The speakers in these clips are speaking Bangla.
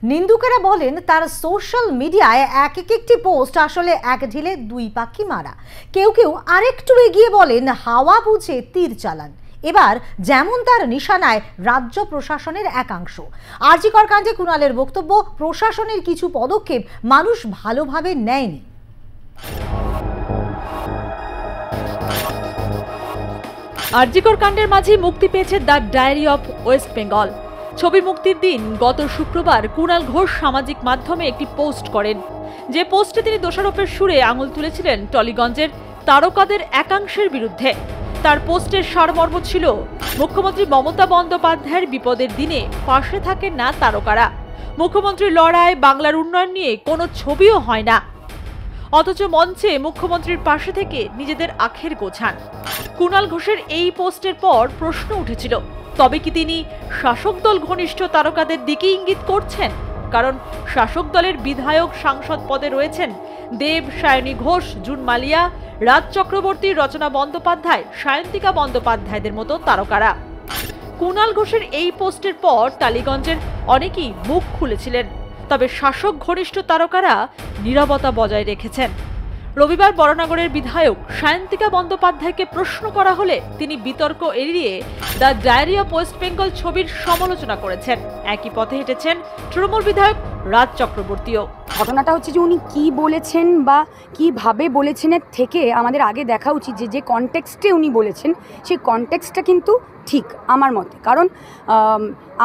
নিন্দুকেরা বলেন তার সোশ্যাল মিডিয়ায় একটি পোস্ট আসলে এক ঢিলে দুই পাখি মারা। কেউ কেউ আরেকটু এগিয়ে বলেন হাওয়া বুঝে তীর চালান। এবার যেমন তার নিশানায় রাজ্য প্রশাসনের একাংশ। আর.জি. কর কাণ্ডে কুণালের বক্তব্য, প্রশাসনের কিছু পদক্ষেপ মানুষ ভালোভাবে নেয়নি। আর.জি. কর কাণ্ডের মাঝে মুক্তি পেয়েছে the diary of West Bengal. ছবি মুক্তির দিন গত শুক্রবার কুণাল ঘোষ সামাজিক মাধ্যমে একটি পোস্ট করেন, যে পোস্টে তিনি দোষারোপের সুরে আঙুল তুলেছিলেন টলিগঞ্জের তারকাদের একাংশের বিরুদ্ধে। তার পোস্টের সারমর্ম ছিল, মুখ্যমন্ত্রী মমতা বন্দ্যোপাধ্যায়ের বিপদের দিনে পাশে থাকেন না তারকারা। মুখ্যমন্ত্রীর লড়াই, বাংলার উন্নয়ন নিয়ে কোনো ছবিও হয় না, অথচ মঞ্চে মুখ্যমন্ত্রীর পাশে থেকে নিজেদের আখের গোছান। কুণাল ঘোষের এই পোস্টের পর প্রশ্ন উঠেছিল, তবে কি তিনি শাসক দল ঘনিষ্ঠ তারকাদের দিকে ইঙ্গিত করছেন? কারণ শাসক দলের বিধায়ক, সাংসদ পদে রয়েছেন দেব, সায়নী ঘোষ, জুন মালিয়া, রাজ চক্রবর্তী, রচনা বন্দ্যোপাধ্যায়, সায়ন্তিকা বন্দ্যোপাধ্যায়দের মতো তারকারা। কুণাল ঘোষের এই পোস্টের পর টালিগঞ্জের অনেকেই মুখ খুলেছিলেন, তবে শাসক ঘনিষ্ঠ তারকারা নীরবতা বজায় রেখেছেন। রবিবার বরানগরের বিধায়ক সায়ন্তিকা বন্দ্যোপাধ্যায়কে প্রশ্ন করা হলে তিনি বিতর্ক এড়িয়ে the diary of West Bengal ছবির সমালোচনা করেছেন। একই পথে হেঁটেছেন তৃণমূল বিধায়ক রাজ চক্রবর্তীও। ঘটনাটা হচ্ছে যে উনি কি বলেছেন বা কিভাবে বলেছেনের থেকে আমাদের আগে দেখা উচিত যে কনটেক্সটে উনি বলেছেন সেই কনটেক্সটটা কিন্তু ঠিক আমার মতে। কারণ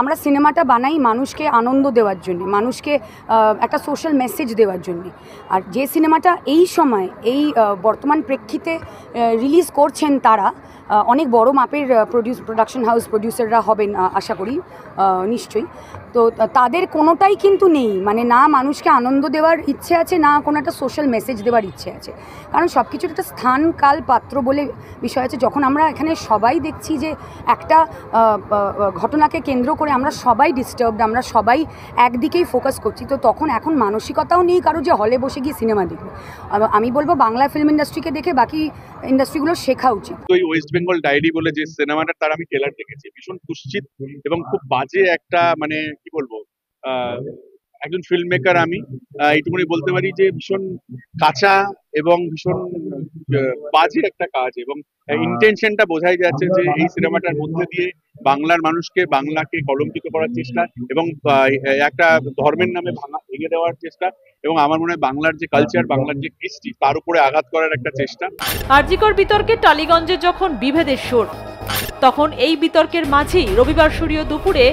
আমরা সিনেমাটা বানাই মানুষকে আনন্দ দেওয়ার জন্য, মানুষকে একটা সোশ্যাল মেসেজ দেওয়ার জন্য। আর যে সিনেমাটা এই সময় এই বর্তমান প্রেক্ষিতে রিলিজ করছেন তারা অনেক বড় মাপের প্রোডাকশন হাউস প্রডিউসাররা হবেন আশা করি, নিশ্চয়ই। তো তাদের কোনোটাই কিন্তু নেই, মানে না মানুষকে আনন্দ দেওয়ার ইচ্ছে আছে, না কোনো একটা সোশ্যাল মেসেজ দেওয়ার ইচ্ছে আছে। কারণ সব কিছুর একটা স্থান, কাল, পাত্র বলে বিষয় আছে। যখন আমরা এখানে সবাই দেখছি যে একটা ঘটনাকে কেন্দ্র করে আমরা সবাই ডিস্টার্বড, আমরা সবাই একদিকেই ফোকাস করছি, তো তখন এখন মানসিকতাও নেই কারো যে হলে বসে গিয়ে সিনেমা দেখবে। আমি বলবো বাংলা ফিল্ম ইন্ডাস্ট্রিকে দেখে বাকি ইন্ডাস্ট্রিগুলো শেখা উচিত। তো ওয়েস্ট বেঙ্গল ডায়েরি বলে যে সিনেমাটা, তার আমি ট্রেলার দেখেছি, ভীষণ কুৎসিত এবং খুব বাজে একটা, মানে কি বলবো, একজন ফিল্ম মেকার আমি এইটুকুনি বলতে পারি যে ভীষণ কাঁচা এবং ভীষণ বাজে একটা কাজ, এবং ইন্টেনশনটা বোঝাই যাচ্ছে যে এই সিনেমাটার মধ্যে দিয়ে বাংলার মানুষকে, বাংলাকে কলঙ্কিত করার চেষ্টা এবং একটা ধর্মের নামে ভেঙে দেওয়ার চেষ্টা, এবং আমার মনে হয় বাংলার যে কালচার, বাংলার যে কৃষ্টি, তার উপরে আঘাত করার একটা চেষ্টা। আর.জি. কর বিতর্কে টালিগঞ্জে যখন বিভেদের সুর, তখন এই বিতর্কের মাঝেই রবিবার সূর্য দুপুরে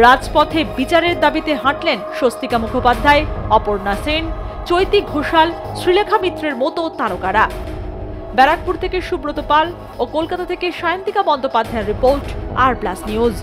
রাজপথে বিচারের দাবিতে হাঁটলেন স্বস্তিকা মুখোপাধ্যায়, অপর্ণা সেন, চৈতি ঘোষাল, শ্রীলেখা মিত্রের মতো তারকারা। ব্যারাকপুর থেকে সুব্রত পাল ও কলকাতা থেকে সায়ন্তিকা বন্দ্যোপাধ্যায়ের রিপোর্ট, আর প্লাস নিউজ।